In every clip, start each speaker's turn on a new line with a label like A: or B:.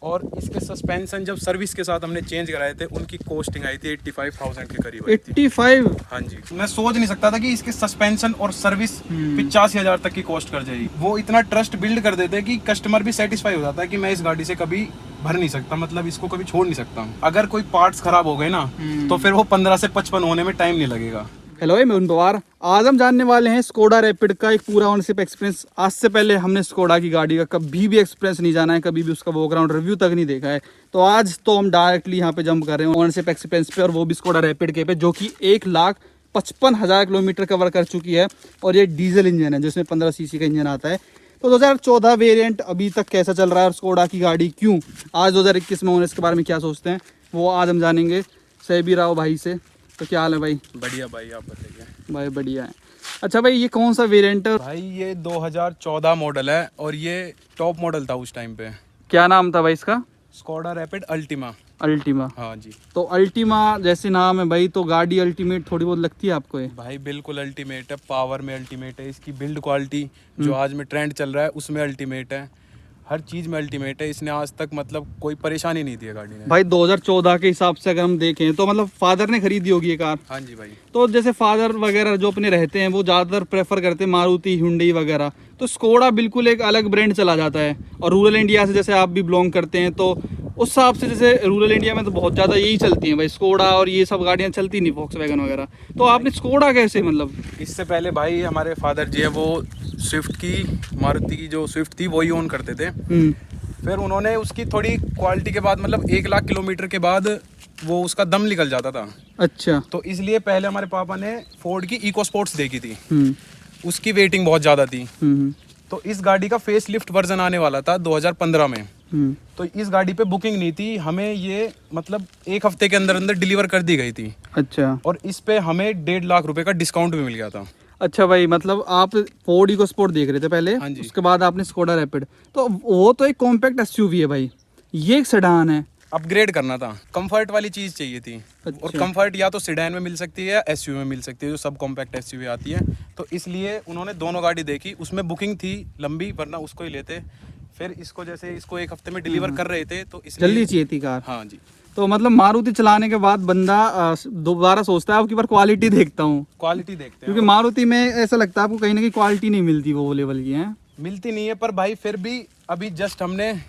A: और इसके सस्पेंशन जब सर्विस के साथ हमने चेंज कराए थे उनकी कॉस्टिंग आई थी 85,000 के करीब आई थी।
B: 85?
A: हाँ जी, मैं सोच नहीं सकता था कि इसके सस्पेंशन और सर्विस 85,000 तक की कॉस्ट कर जाएगी। वो इतना ट्रस्ट बिल्ड कर देते हैं कि कस्टमर भी सेटिस्फाई हो जाता है कि मैं इस गाड़ी से कभी भर नहीं सकता, मतलब इसको कभी छोड़ नहीं सकता। अगर कोई पार्ट्स खराब हो गए ना तो फिर वो 15 से 55 होने में टाइम नहीं लगेगा।
B: हेलो, मैं उन पवार। आज हम जानने वाले हैं स्कोडा रैपिड का एक पूरा ओनरशिप एक्सपीरियंस। आज से पहले हमने स्कोडा की गाड़ी का कभी भी एक्सपीरियंस नहीं जाना है, कभी भी उसका वॉकअराउंड रिव्यू तक नहीं देखा है। तो आज तो हम डायरेक्टली यहाँ पे जंप कर रहे हैं ओनरशिप एक्सपीरियंस पे, और वो भी स्कोडा रैपिड के पे, जो कि 1,55,000 किलोमीटर कवर कर चुकी है। और ये डीजल इंजन है जिसमें 15 सीसी का इंजन आता है। तो 2014 वेरिएंट अभी तक कैसा चल रहा है और स्कोडा की गाड़ी क्यों आज 2021 में ओनर्स के बारे में क्या सोचते हैं, वो आज हम जानेंगे सैबी राव भाई से। तो क्या हाल है भाई?
A: बढ़िया भाई, आप बताइए।
B: भाई बढ़िया है। अच्छा भाई, ये कौन सा वेरिएंट है?
A: भाई ये 2014 मॉडल है और ये टॉप मॉडल था उस टाइम पे।
B: क्या नाम था भाई इसका?
A: Skoda rapid Ultima.
B: अल्टीमा?
A: हाँ जी।
B: तो अल्टीमा जैसे नाम है भाई, तो गाड़ी अल्टीमेट थोड़ी बहुत लगती है आपको ये?
A: भाई बिल्कुल अल्टीमेट है, पावर में अल्टीमेट है, इसकी बिल्ड क्वालिटी जो आज में ट्रेंड चल रहा है उसमें अल्टीमेट है, हर चीज़ में अल्टीमेट है। इसने आज तक मतलब कोई परेशानी नहीं दी है गाड़ी ने।
B: भाई 2014 के हिसाब से अगर हम देखें तो मतलब फादर ने खरीदी होगी ये कार?
A: हाँ जी भाई।
B: तो जैसे फादर वगैरह जो अपने रहते हैं वो ज़्यादातर प्रेफर करते हैं मारुति, हुंडई वगैरह। तो स्कोडा बिल्कुल एक अलग ब्रांड चला जाता है। और रूरल इंडिया से जैसे आप भी बिलोंग करते हैं, तो उस हिसाब से जैसे रूरल इंडिया में तो बहुत ज़्यादा यही चलती हैं भाई, स्कोडा और ये सब गाड़ियाँ चलती नहीं, वॉक्सवैगन वगैरह। तो आपने स्कोडा कैसे मतलब?
A: इससे पहले भाई हमारे फादर जी है वो स्विफ्ट की, मारुति की जो स्विफ्ट थी वही ओन करते थे। फिर उन्होंने उसकी थोड़ी क्वालिटी के बाद मतलब 1,00,000 किलोमीटर के बाद वो उसका दम निकल जाता था।
B: अच्छा।
A: तो इसलिए पहले हमारे पापा ने फोर्ड की इको स्पोर्ट्स देखी थी, उसकी वेटिंग बहुत ज़्यादा थी। तो इस गाड़ी का फेस लिफ्ट वर्जन आने वाला था 2015 में। तो इस गाड़ी पे बुकिंग नहीं थी, हमें ये मतलब 1 हफ्ते के अंदर अंदर डिलीवर कर दी गई थी।
B: अच्छा।
A: और इस पे हमें 1.5 लाख रुपए का डिस्काउंट भी मिल गया था।
B: अच्छा भाई, मतलब आप फोर्ड इको स्पोर्ट देख रहे थे पहले?
A: हाँ जी।
B: उसके बाद आपने स्कोडा रैपिड। तो वो तो एक कॉम्पैक्ट एसयूवी है भाई, ये एक सेडान है।
A: अपग्रेड करना था, कंफर्ट वाली चीज चाहिए थी।
B: अच्छा।
A: और कंफर्ट या तो सेडान में मिल सकती है या एसयूवी में मिल सकती है, जो सब कॉम्पैक्ट एसयूवी आती है। तो इसलिए उन्होंने दोनों गाड़ी देखी, उसमें बुकिंग थी लंबी, वरना उसको ही लेते। फिर इसको जैसे इसको 1 हफ्ते में डिलीवर कर रहे थे तो इसलिए
B: जल्दी चाहिए थी कार।
A: हाँ जी।
B: तो मतलब मारुति चलाने के बाद बंदा दोबारा सोचता है अब की बार क्वालिटी देखता हूँ,
A: क्वालिटी देखते हैं।
B: क्योंकि मारुति में ऐसा लगता है आपको कहीं ना कहीं क्वालिटी नहीं मिलती वो लेवल की है।
A: मिलती नहीं है, पर भाई फिर भी अभी जस्ट हमने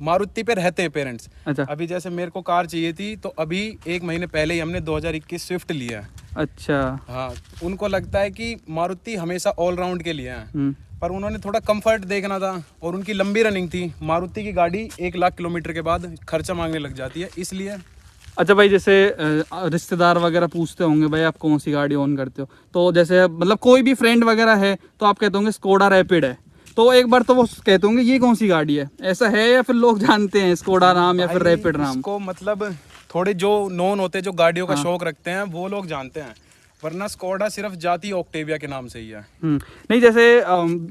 A: मारुति पे रहते हैं पेरेंट्स।
B: अच्छा।
A: अभी जैसे मेरे को कार चाहिए थी तो अभी 1 महीने पहले ही हमने 2021 स्विफ्ट लिया है।
B: अच्छा।
A: हाँ, उनको लगता है कि मारुति हमेशा ऑलराउंड के लिए है, पर उन्होंने थोड़ा कंफर्ट देखना था और उनकी लंबी रनिंग थी। मारुति की गाड़ी 1,00,000 किलोमीटर के बाद खर्चा मांगने लग जाती है, इसलिए।
B: अच्छा भाई, जैसे रिश्तेदार वगैरह पूछते होंगे भाई आप कौन सी गाड़ी ओन करते हो, तो जैसे मतलब कोई भी फ्रेंड वगैरह है तो आप कहते होंगे स्कोडा रैपिड है, तो एक बार तो वो कहते होंगे ये कौन सी गाड़ी है, ऐसा है? या फिर लोग जानते हैं स्कोडा नाम या फिर रैपिड नाम?
A: इसको मतलब थोड़े जो नॉन होते हैं, जो गाड़ियों का शौक रखते हैं, वो लोग जानते हैं, वरना स्कोडा सिर्फ जाती ऑक्टेविया के नाम से ही है।
B: नहीं, जैसे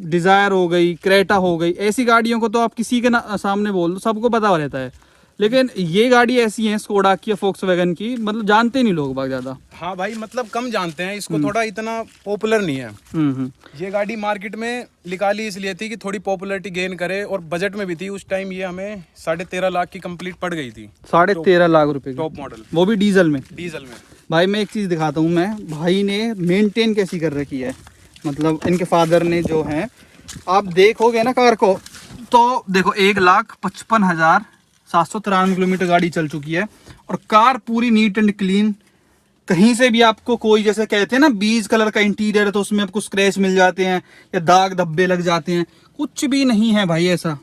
B: डिजायर हो गई, क्रेटा हो गई, ऐसी गाड़ियों को तो आप किसी के सामने बोल दो सबको पता रहता है, लेकिन ये गाड़ी ऐसी है स्कोडा की या फोक्सवैगन की, मतलब जानते नहीं लोग बहुत ज्यादा।
A: हाँ भाई, मतलब कम जानते हैं इसको, थोड़ा इतना पॉपुलर नहीं है। ये गाड़ी मार्केट में निकाली इसलिए थी कि थोड़ी पॉपुलैरिटी गेन करे, और बजट में भी थी उस टाइम। ये हमें 13.5 लाख की कंप्लीट पड़ गई थी।
B: 13.5 लाख रुपए की
A: टॉप मॉडल,
B: वो भी डीजल में?
A: डीजल में।
B: भाई मैं एक चीज़ दिखाता हूँ, मैं भाई ने मेंटेन कैसी कर रखी है, मतलब इनके फादर ने जो है, आप देखोगे ना कार को तो देखो 1,55,793 किलोमीटर गाड़ी चल चुकी है, और कार पूरी नीट एंड क्लीन। कहीं से भी आपको कोई, जैसे कहते हैं ना बीज कलर का इंटीरियर है तो उसमें आपको स्क्रैच मिल जाते हैं या दाग धब्बे लग जाते हैं, कुछ भी नहीं है भाई ऐसा।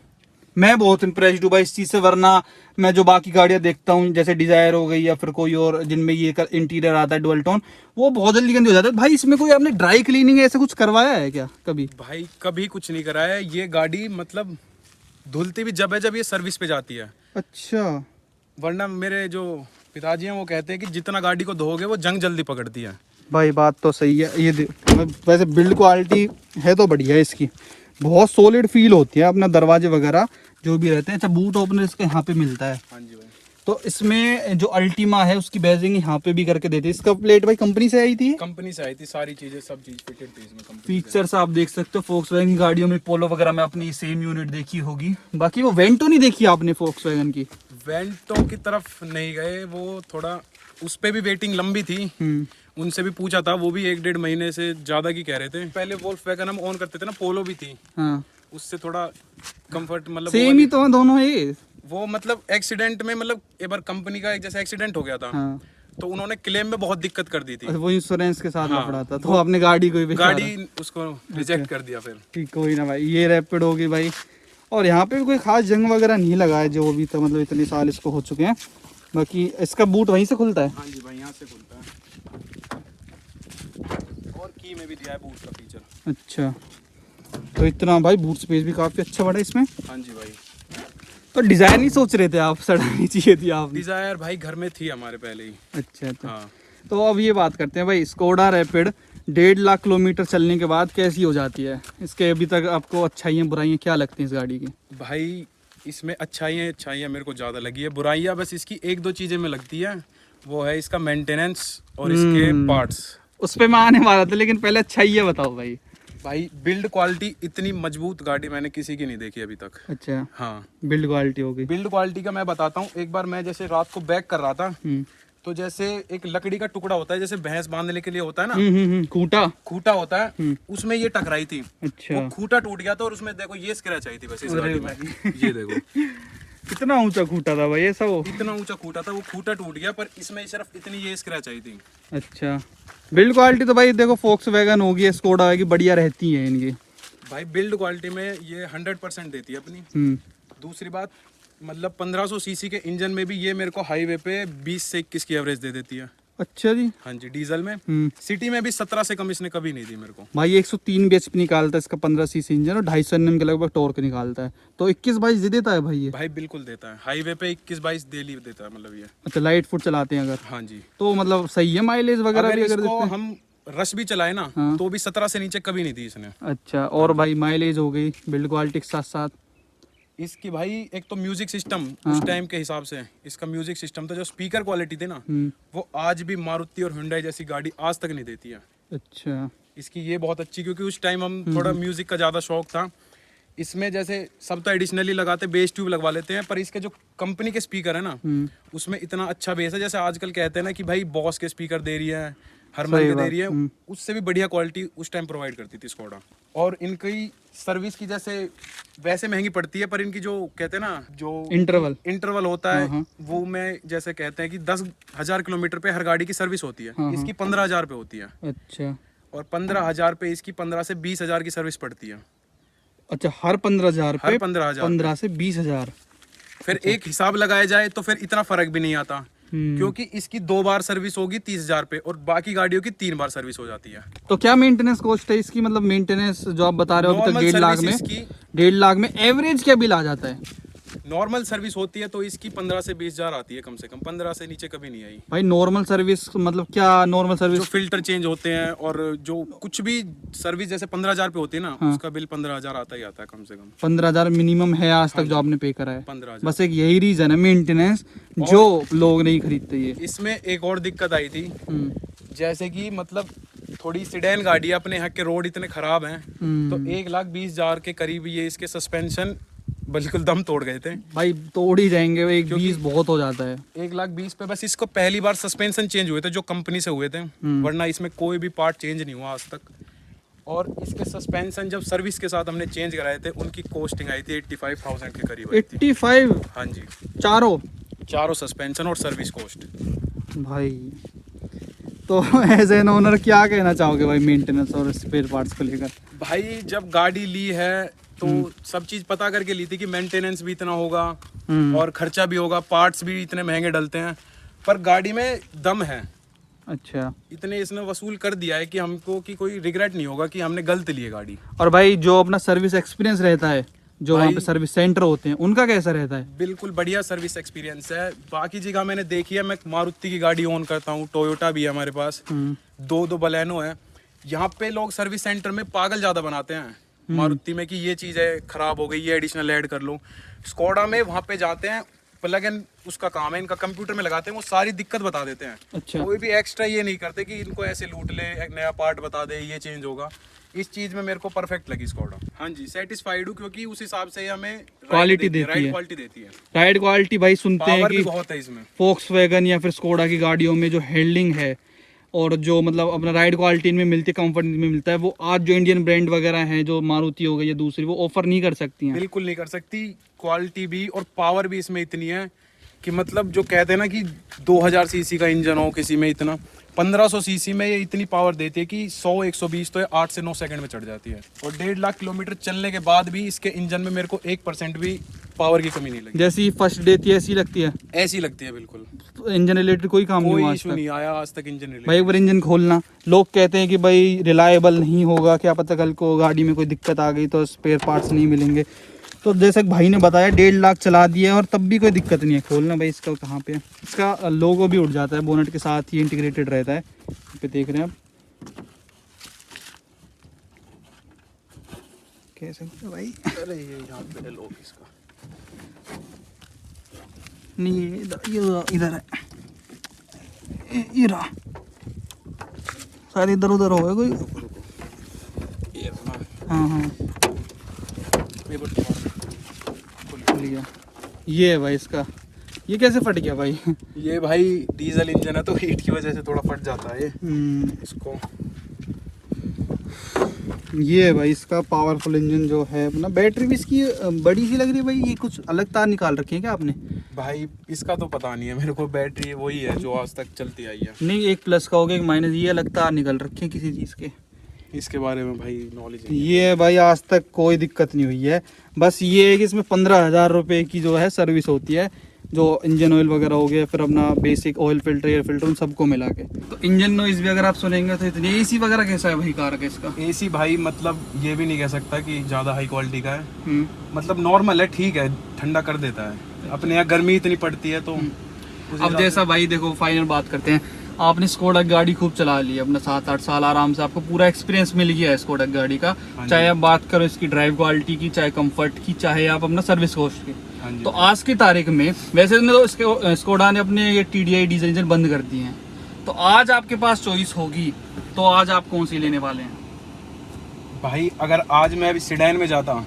B: मैं बहुत इम्प्रेस्ड हूँ भाई इस चीज़ से, वरना मैं जो बाकी गाड़ियाँ देखता हूँ जैसे डिजायर हो गई या फिर कोई और जिनमें ये इंटीरियर आता है डुअल टोन, वो बहुत जल्दी गंदी हो जाता है। भाई इसमें कोई आपने ड्राई क्लीनिंग ऐसा कुछ करवाया है क्या कभी?
A: भाई कभी कुछ नहीं कराया। ये गाड़ी मतलब धुलती भी जब है जब ये सर्विस पे जाती है।
B: अच्छा।
A: वरना मेरे जो पिताजी हैं वो कहते हैं कि जितना गाड़ी को धोगे वो जंग जल्दी पकड़ती है।
B: भाई बात तो सही है। ये वैसे बिल्ड क्वालिटी है तो बढ़िया है इसकी, बहुत सॉलिड फील होती है, अपना दरवाजे वगैरह जो भी रहते हैं। अच्छा, बूट ओपनर इसके यहाँ पे मिलता है।
A: हाँ जी भाई।
B: तो इसमें जो अल्टीमा है उसकी बैजिंग यहाँ पे भी करके देते हैं। इसका प्लेट भाई कंपनी से आई थी,
A: कंपनी से आई थी, सारी चीजें सब चीज फिटेड थी इसमें कंपनी।
B: फीचर्स आप देख सकते हो Volkswagen की गाड़ियों में, पोलो वगैरह में अपनी सेम यूनिट देखी होगी। बाकी वो वेंटो नहीं देखी आपने Volkswagen की?
A: वेंटो की तरफ नहीं गए, वो थोड़ा उस पे भी वेटिंग लंबी थी। उनसे भी पूछा था, वो भी 1-1.5 महीने से ज्यादा की कह रहे थे। पहले वोल्क्सवैगन हम ऑन करते थे ना, पोलो भी थी,
B: हाँ
A: उससे थोड़ा कंफर्ट मतलब
B: सेम ही तो है दोनों ये।
A: वो मतलब एक्सीडेंट में, मतलब एक बार कंपनी का एक जैसे एक्सीडेंट हो गया था,
B: हाँ
A: तो उन्होंने क्लेम में बहुत दिक्कत कर दी थी।
B: वो इंश्योरेंस के साथ
A: हाँ,
B: लफड़ा था, तो आपने गाड़ी को ही
A: गाड़ी उसको रिजेक्ट कर दिया फिर।
B: ठीक, कोई ना भाई, ये रैपिड होगी भाई। और यहाँ पे भी कोई खास जंग वगैरह नहीं लगा है जो अभी तक, मतलब इतने साल इसको हो चुके हैं। बाकी इसका बूट वहीं से खुलता है?
A: हाँ जी भाई, यहाँ से खुलता है, और की में भी दिया है बूट का फीचर।
B: अच्छा, तो इतना भाई बूट स्पेस भी काफी अच्छा बड़ा है इसमें।
A: हाँ जी भाई।
B: तो डिजाइन नहीं सोच रहे थे आप, सड़ानी चाहिए थी आप?
A: डिजायर भाई घर में थी हमारे पहले ही।
B: अच्छा अच्छा।
A: हाँ।
B: तो अब ये बात करते हैं भाई, स्कोडा रैपिड 1.5 लाख किलोमीटर चलने के बाद कैसी हो जाती है? इसके अभी तक आपको अच्छाइयाँ बुराइयाँ क्या लगती हैं इस गाड़ी की?
A: भाई इसमें अच्छाइयाँ मेरे को ज़्यादा लगी है, बुराइयाँ बस इसकी 1-2 चीज़ें में लगती है। वो है इसका मेंटेनेंस और इसके पार्ट्स।
B: उस पे मैं आने वाला था, लेकिन पहले अच्छाइयाँ बताओ भाई।
A: भाई बिल्ड क्वालिटी, इतनी मजबूत गाड़ी मैंने किसी की नहीं देखी अभी तक।
B: अच्छा,
A: हाँ,
B: बिल्ड क्वालिटी हो गई।
A: बिल्ड क्वालिटी का मैं बताता हूँ। एक बार मैं जैसे रात को बैक कर रहा था, तो जैसे एक लकड़ी का टुकड़ा होता है, जैसे भैंस बांधने के लिए होता है ना,
B: खूंटा
A: खूंटा होता है, उसमें ये टकराई थी।
B: अच्छा,
A: वो खूंटा टूट गया था, और उसमें देखो ये स्क्रैच आई थी बस इस गाड़ी में। ये देखो
B: कितना ऊंचा खूंटा था भाई ऐसा? वो
A: इतना ऊंचा खूंटा था, वो खूंटा टूट गया, पर इसमें सिर्फ इतनी ये स्क्रैच आई थी।
B: अच्छा, बिल्ड क्वालिटी तो भाई देखो Volkswagen होगी, स्कोडा होगी, बढ़िया रहती है इनकी।
A: भाई बिल्ड क्वालिटी में ये 100% देती है अपनी। दूसरी बात, मतलब 1500 सीसी के इंजन में भी ये मेरे को हाईवे पे 20 से 21 की एवरेज दे देती है।
B: अच्छा जी।
A: हाँ जी, डीजल में। सिटी में भी 17 से कम इसने कभी नहीं दी मेरे को।
B: भाई 103 bhp निकालता है इसका 15 सीसी इंजन, और 250 Nm के लगभग टॉर्क निकालता है। तो 21-22 दे देता है भाई ये?
A: भाई बिल्कुल देता है, हाईवे पे 21-22 डेली देता है मतलब ये।
B: अच्छा, लाइट फुट चलाते हैं अगर?
A: हाँ जी।
B: तो मतलब सही है माइलेज वगैरह
A: अगर
B: भी अगर
A: इसको
B: देते हैं?
A: हम रश भी चलाए ना,
B: हाँ।
A: तो भी 17 से नीचे कभी नहीं दी इसने।
B: अच्छा, और भाई माइलेज हो गई बिल्ड क्वालिटी के साथ साथ?
A: इसकी भाई एक तो म्यूजिक सिस्टम उस टाइम के हिसाब से, इसका म्यूजिक सिस्टम था, जो स्पीकर क्वालिटी थी ना, वो आज भी मारुति और हुंडई जैसी गाड़ी आज तक नहीं देती है।
B: अच्छा,
A: इसकी ये बहुत अच्छी, क्योंकि उस टाइम हम थोड़ा म्यूजिक का ज़्यादा शौक था। इसमें जैसे सब तो एडिशनली लगाते, बेस ट्यूब लगवा लेते हैं, पर इसके जो कंपनी के स्पीकर है ना, उसमें इतना अच्छा बेस है। जैसे आजकल कहते हैं ना कि भाई बॉस के स्पीकर दे रही है, हरमन के दे रही है, उससे भी बढ़िया क्वालिटी उस टाइम प्रोवाइड करती थी स्कोडा। और इनकी सर्विस की जैसे वैसे महंगी पड़ती है, पर इनकी जो कहते हैं ना, जो इंटरवल होता है, वो में जैसे कहते हैं कि 10,000 किलोमीटर पे हर गाड़ी की सर्विस होती है, इसकी 15,000 पे होती है।
B: अच्छा,
A: और 15,000 पे इसकी 15 से 20,000 की सर्विस पड़ती है।
B: अच्छा, हर 15,000 पे?
A: हर 15,000
B: 15 से 20,000।
A: फिर एक हिसाब लगाया जाए तो फिर इतना फर्क भी नहीं आता, क्योंकि इसकी 2 बार सर्विस होगी 30,000 पे, और बाकी गाड़ियों की 3 बार सर्विस हो जाती है।
B: तो क्या मेंटेनेंस कॉस्ट है इसकी? मतलब मेंटेनेंस जो आप बता रहे हो अभी तक, 1.5 लाख में,
A: इसकी
B: 1.5 लाख में एवरेज क्या बिल आ जाता है?
A: नॉर्मल सर्विस होती है तो इसकी 15 से 20,000 आती है कम से कम, 15 से नीचे कभी नहीं आई।
B: भाई नॉर्मल सर्विस मतलब क्या? नॉर्मल सर्विस
A: जो फिल्टर चेंज होते हैं और जो कुछ भी सर्विस जैसे 15,000 पे होती है ना, उसका बिल 15,000 आता ही आता है कम से कम।
B: 15,000 मिनिमम है आज तक जो आपने पे करा है?
A: 15,000।
B: बस एक यही रीजन है मेंटेनेंस, जो लोग नहीं खरीदते ये।
A: इसमें एक और दिक्कत आई थी, जैसे कि मतलब थोड़ी सिडेन गाड़ी है, अपने यहाँ के रोड इतने खराब हैं, तो 1,20,000 के करीब ये इसके सस्पेंशन बिल्कुल दम तोड़ गए थे।
B: भाई तोड़ ही जाएंगे, 1,20,000 बहुत हो जाता है।
A: 1,20,000 पे बस इसको पहली बार सस्पेंशन चेंज हुए थे जो कंपनी से हुए थे, वरना इसमें कोई भी पार्ट चेंज नहीं हुआ आज तक। और इसके सस्पेंशन जब सर्विस के साथ हमने चेंज कराए थे, उनकी कॉस्टिंग आई थी 85,000 के करीब आई थी।
B: 85?
A: हाँ जी,
B: चारों
A: सस्पेंशन और सर्विस कॉस्ट।
B: भाई तो एज एन ओनर क्या कहना चाहोगे भाई मेंटेनेंस और स्पेयर पार्ट्स को लेकर?
A: भाई जब गाड़ी ली है तो सब चीज पता करके ली थी कि मेंटेनेंस भी इतना होगा और खर्चा भी होगा, पार्ट्स भी इतने महंगे डलते हैं, पर गाड़ी में दम है।
B: अच्छा,
A: इतने इसने वसूल कर दिया है कि हमको कि कोई रिग्रेट नहीं होगा कि हमने गलत ली है गाड़ी।
B: और भाई जो अपना सर्विस एक्सपीरियंस रहता है, जो वहाँ पे सर्विस सेंटर होते हैं, उनका कैसा रहता है?
A: बिल्कुल बढ़िया सर्विस एक्सपीरियंस है। बाकी जगह मैंने देखी है, मैं मारुति की गाड़ी ऑन करता हूँ, टोयोटा भी है हमारे पास, 2 बलेनो है। यहाँ पे लोग सर्विस सेंटर में पागल ज्यादा बनाते हैं मारुति में कि ये चीज है खराब हो गई, ये एडिशनल ऐड कर लो। स्कोडा में वहाँ पे जाते हैं, प्लग इन उसका काम है, इनका कंप्यूटर में लगाते हैं, वो सारी दिक्कत बता देते हैं।
B: अच्छा।
A: कोई भी एक्स्ट्रा ये नहीं करते कि इनको ऐसे लूट ले, एक नया पार्ट बता दे ये चेंज होगा। इस चीज में मेरे को परफेक्ट लगी स्कोडा। हाँ जी, सेटिस्फाइड हूँ, क्योंकि उस हिसाब से हमें
B: क्वालिटी देती है,
A: राइड क्वालिटी देती है।
B: राइड क्वालिटी भाई सुनते हैं
A: पावर
B: कि
A: भी बहुत है इसमें।
B: फोक्सवैगन या फिर स्कोडा की गाड़ियों में जो हैंडलिंग है और जो मतलब अपना राइड क्वालिटी इनमें मिलती है, कंफर्ट में मिलता है, वो आज जो इंडियन ब्रांड वगैरह हैं, जो मारुति हो गई या दूसरी, वो ऑफर नहीं कर सकती हैं।
A: बिल्कुल नहीं कर सकती। क्वालिटी भी और पावर भी इसमें इतनी है कि मतलब जो कहते हैं ना कि 2000 सीसी का इंजन हो किसी में, इतना 1500 सीसी में ये इतनी पावर देती है कि 100-120 तो 8 से 9 सेकंड में चढ़ जाती है। और 1.5 लाख किलोमीटर चलने के बाद भी इसके इंजन में मेरे को 1% भी पावर की कमी नहीं लगी।
B: जैसी फर्स्ट देती है ऐसी लगती है,
A: ऐसी लगती है बिल्कुल।
B: इंजन रिलेटेड कोई काम नहीं हुआ
A: कोई
B: आज
A: इशू
B: तक।
A: नहीं आया आज तक इंजन रिलेटेड।
B: भाई एक बार इंजन खोलना, लोग कहते हैं कि भाई रिलायबल नहीं होगा, क्या पता कल को गाड़ी में कोई दिक्कत आ गई तो स्पेयर पार्ट्स नहीं मिलेंगे। तो जैसे भाई ने बताया 1.5 लाख चला दिया और तब भी कोई दिक्कत नहीं है। खोलना भाई इसका कहाँ पे है, इसका लोगो भी उड़ जाता है, बोनट के साथ ही इंटीग्रेटेड रहता है। यहाँ पे देख रहे हैं आप कैसे भाई।
A: अरे ये यहाँ पे लोग इसका
B: नहीं, ये इधर है, ये रहा, सारे इधर उधर हो गए कोई।
A: ये अपना
B: हाँ हाँ
A: ये बटन
B: खुल गया। ये है भाई इसका, ये कैसे फट गया भाई?
A: ये भाई डीजल इंजन है तो हीट की वजह से थोड़ा फट जाता है ये इसको।
B: ये है भाई इसका पावरफुल इंजन जो है अपना। बैटरी भी इसकी बड़ी सी लग रही है भाई, ये कुछ अलग तार निकाल रखी है क्या आपने?
A: भाई इसका तो पता नहीं है मेरे को, बैटरी वही है जो आज तक चलती आई है।
B: नहीं, एक प्लस का हो गया, एक माइनस, ये अलग तार निकल रखे हैं किसी चीज़ के।
A: इसके बारे में भाई नॉलेज नहीं है।
B: ये भाई आज तक कोई दिक्कत नहीं हुई है। बस ये है कि इसमें 15,000 रुपये की जो है सर्विस होती है, जो इंजन ऑयल वगैरह हो गया, फिर अपना basic oil filter, air filter, उन सबको मिला के। तो इंजन नॉइज भी अगर आप सुनेंगे तो इतनी। एसी वगैरह कैसा है भाई कार का इसका?
A: एसी भाई मतलब ये भी नहीं कह सकता कि ज़्यादा हाई क्वालिटी का है,
B: मतलब
A: मतलब नॉर्मल है, ठीक है, ठंडा कर देता है। अपने यहाँ गर्मी इतनी पड़ती है तो उस
B: अब
A: हिसाब
B: जैसा भाई देखो, फाइनल बात करते हैं। आपने स्कोडा गाड़ी खूब चला ली अपना 7-8 साल आराम से, आपको पूरा एक्सपीरियंस मिल गया है स्कोडा गाड़ी का। चाहे आप बात करो इसकी ड्राइव क्वालिटी की, चाहे कंफर्ट की, चाहे आप अपना सर्विस कॉस्ट की।
A: हाँ जी।
B: तो आज की तारीख में वैसे तो स्कोडा ने अपने ये TDI डीजल इंजन बंद कर दिए हैं, तो आज आपके पास चॉइस होगी तो आज आप कौन सी लेने वाले हैं?
A: भाई अगर आज मैं अभी सिडैन में जाता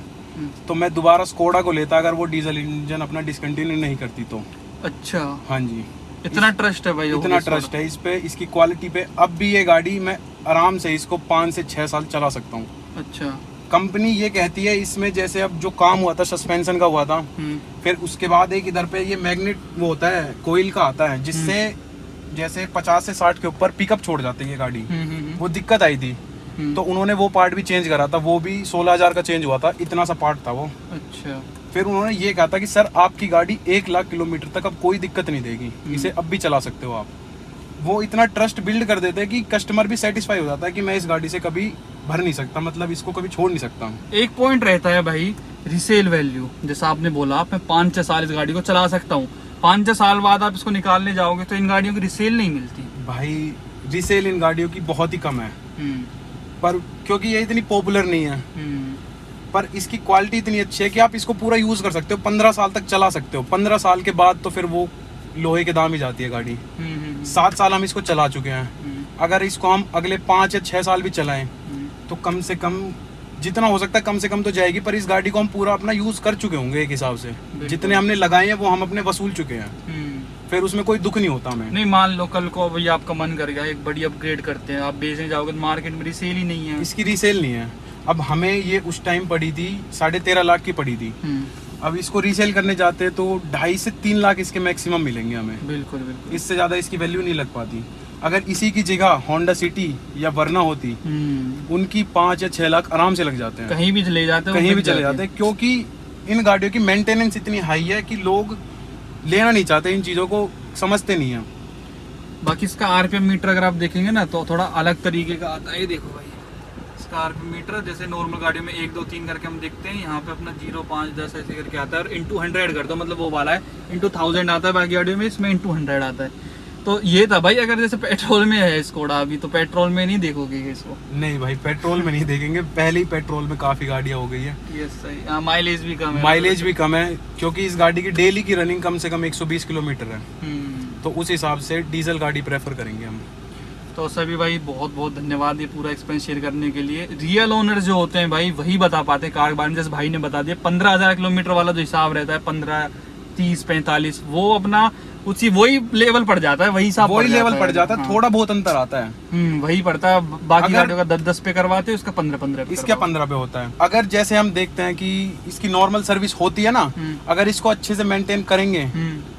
A: तो मैं दोबारा स्कोडा को लेता, अगर वो डीजल इंजन अपना डिसकंटिन्यू नहीं करती तो।
B: अच्छा,
A: हाँ जी,
B: इतना ट्रस्ट है भाई?
A: इतना ट्रस्ट है इस पे, इसकी क्वालिटी पे। अब भी ये गाड़ी मैं आराम से इसको 5 से 6 साल चला सकता हूँ।
B: अच्छा।
A: कंपनी ये कहती है इसमें, जैसे अब जो काम हुआ था सस्पेंशन का हुआ था, फिर उसके बाद एक इधर पे ये मैग्नेट वो होता है, कोयल का आता है, जिससे जैसे 50 से 60 के ऊपर पिकअप छोड़ जाती है ये गाड़ी। वो दिक्कत आई थी तो उन्होंने वो पार्ट भी चेंज करा था, वो भी 16,000 का चेंज हुआ था, इतना सा पार्ट था वो।
B: अच्छा।
A: फिर उन्होंने ये कहा था कि सर आपकी गाड़ी 1 लाख किलोमीटर तक अब कोई दिक्कत नहीं देगी, इसे अब भी चला सकते हो आप। वो इतना ट्रस्ट बिल्ड कर देते हैं कि कस्टमर भी सेटिस्फाई हो जाता है कि मैं इस गाड़ी से कभी भर नहीं सकता, मतलब इसको कभी छोड़ नहीं सकता।
B: एक पॉइंट रहता है भाई, रिसेल वैल्यू। जैसा आपने बोला, मैं 5-6 साल इस गाड़ी को चला सकता हूँ, 5-6 साल बाद आप इसको निकालने जाओगे तो इन गाड़ियों की रिसेल नहीं मिलती
A: भाई रिसेल इन गाड़ियों की बहुत ही कम है, पर क्योंकि ये इतनी पॉपुलर नहीं है, पर इसकी क्वालिटी इतनी अच्छी है कि आप इसको पूरा यूज कर सकते हो, 15 साल तक चला सकते हो। 15 साल के बाद तो फिर वो लोहे के दाम ही जाती है गाड़ी। 7 साल हम इसको चला चुके हैं, अगर इसको हम अगले 5 या 6 साल भी चलाएं तो कम से कम जितना हो सकता है कम से कम तो जाएगी, पर इस गाड़ी को हम पूरा अपना यूज कर चुके होंगे एक हिसाब से। जितने हमने लगाए हैं वो हम अपने वसूल चुके हैं, फिर उसमें कोई दुख नहीं होता हमें।
B: नहीं, मान लो कल को भैया आपका मन कर गया, एक बड़ी अपग्रेड करते हैं, आप बेचने जाओगे तो मार्केट में रिसेल ही नहीं है।
A: इसकी रीसेल नहीं है। अब हमें ये उस टाइम पड़ी थी 13.5 लाख की पड़ी थी, अब इसको रीसेल करने जाते हैं तो 2.5 से 3 लाख इसके मैक्सिमम मिलेंगे हमें।
B: बिल्कुल बिल्कुल,
A: इससे ज्यादा इसकी वैल्यू नहीं लग पाती। अगर इसी की जगह होंडा सिटी या वरना होती, उनकी 5 या 6 लाख आराम से लग जाते हैं,
B: कहीं भी चले जाते हैं,
A: कहीं भी चले जाते हैं, क्योंकि इन गाड़ियों की मेंटेनेंस इतनी हाई है कि लोग लेना नहीं चाहते, इन चीजों को समझते नहीं है।
B: बाकी इसका RPM मीटर अगर आप देखेंगे ना तो थोड़ा अलग तरीके का आता है। ये देखो भाई, इसका RPM मीटर जैसे नॉर्मल गाड़ियों में 1 2 3 करके हम देखते हैं, यहाँ पे अपना 0 5 10 ऐसे करके आता है, और into 100 कर दो मतलब वो वाला है into 1000 आता है, बाकी गाड़ियों में इसमें into 100 आता है। तो ये था भाई, अगर जैसे पेट्रोल में है स्कोडा अभी, तो पेट्रोल में नहीं देखोगे इसको?
A: नहीं भाई, पेट्रोल में नहीं देखेंगे, पहले ही पेट्रोल में काफी गाड़ियां हो गई है।
B: ये सही, माइलेज भी कम है।
A: माइलेज भी कम है, क्योंकि इस गाड़ी की डेली की रनिंग कम से कम 120 किलोमीटर है। तो उस हिसाब से डीजल गाड़ी प्रेफर करेंगे हम।
B: तो सभी भाई बहुत बहुत धन्यवाद ये पूरा एक्सपीरियंस शेयर करने के लिए। रियल ओनर जो होते हैं भाई वही बता पाते हैं कार के बारे में। जैसे भाई ने बता दिया 15,000 किलोमीटर वाला जो हिसाब रहता है, 15, 30, 45, वो अपना उसी वही लेवल पड़ जाता है, वही हिसाब
A: वही लेवल पड़ जाता है। थोड़ा बहुत अंतर आता है,
B: वही पड़ता है। बाकी गाड़ियों का 10-10 पे करवाते हैं, उसका 15-15 पे,
A: इसका 15 पे होता है। अगर जैसे हम देखते हैं कि इसकी नॉर्मल सर्विस होती है ना, अगर इसको अच्छे से मेंटेन करेंगे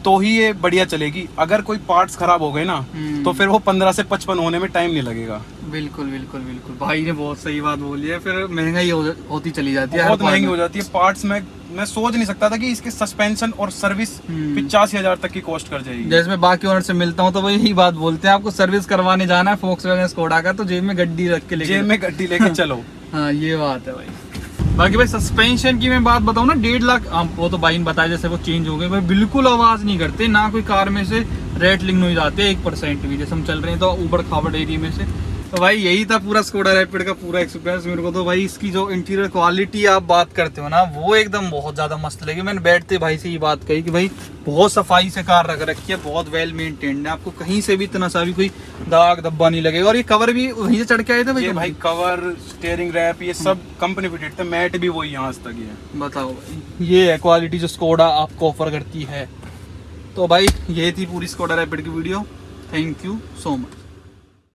A: तो ही ये बढ़िया चलेगी। अगर कोई पार्ट्स खराब हो गए ना, तो फिर वो 15 से 55 होने में टाइम नहीं लगेगा।
B: बिल्कुल बिल्कुल बिल्कुल, भाई ने बहुत सही बात बोली है। फिर महंगाई होती चली जाती है,
A: बहुत महंगी हो जाती है पार्ट्स में। मैं सोच नहीं सकता था कि इसके सस्पेंशन और सर्विस 85,000 तक की कॉस्ट कर जाएगी।
B: जैसे मैं बाकी ओनर से मिलता हूँ तो वो यही बात बोलते हैं, आपको सर्विस करवाने जाना है फोक्सवैगन स्कोडा का, तो जेब में गड्डी रख के
A: लेके चलो।
B: हाँ ये बात है भाई। बाकी भाई सस्पेंशन की मैं बात बताऊँ ना, 1.5 लाख वो तो भाई ने बताया, जैसे वो चेंज हो गए भाई, बिल्कुल आवाज नहीं करते ना, कोई कार में से रेटलिंग नहीं जाते 1% भी। जैसे हम चल रहे हैं तो ऊबड़ खाबड़ एरिया में से। तो भाई यही था पूरा स्कोडा रैपिड का पूरा एक्सपीरियंस मेरे को। तो भाई इसकी जो इंटीरियर क्वालिटी आप बात करते हो ना, वो एकदम बहुत ज्यादा मस्त लगी। मैंने बैठते भाई से ये बात कही कि भाई बहुत सफाई से कार रख रखी है, बहुत वेल मेंटेन्ड है, आपको कहीं से भी इतना सा भी कोई दाग धब्बा नहीं लगेगा। और ये कवर भी वहीं से चढ़ के आए थे भाई?
A: भाई कवर, स्टीयरिंग रैप, ये सब कंपनी फिटेड थे, मैट भी वही यहाँ तक ही है।
B: बताओ भाई, ये है क्वालिटी जो स्कोडा आपको ऑफर करती है। तो भाई ये थी पूरी स्कोडा रैपिड की video. Thank you so much.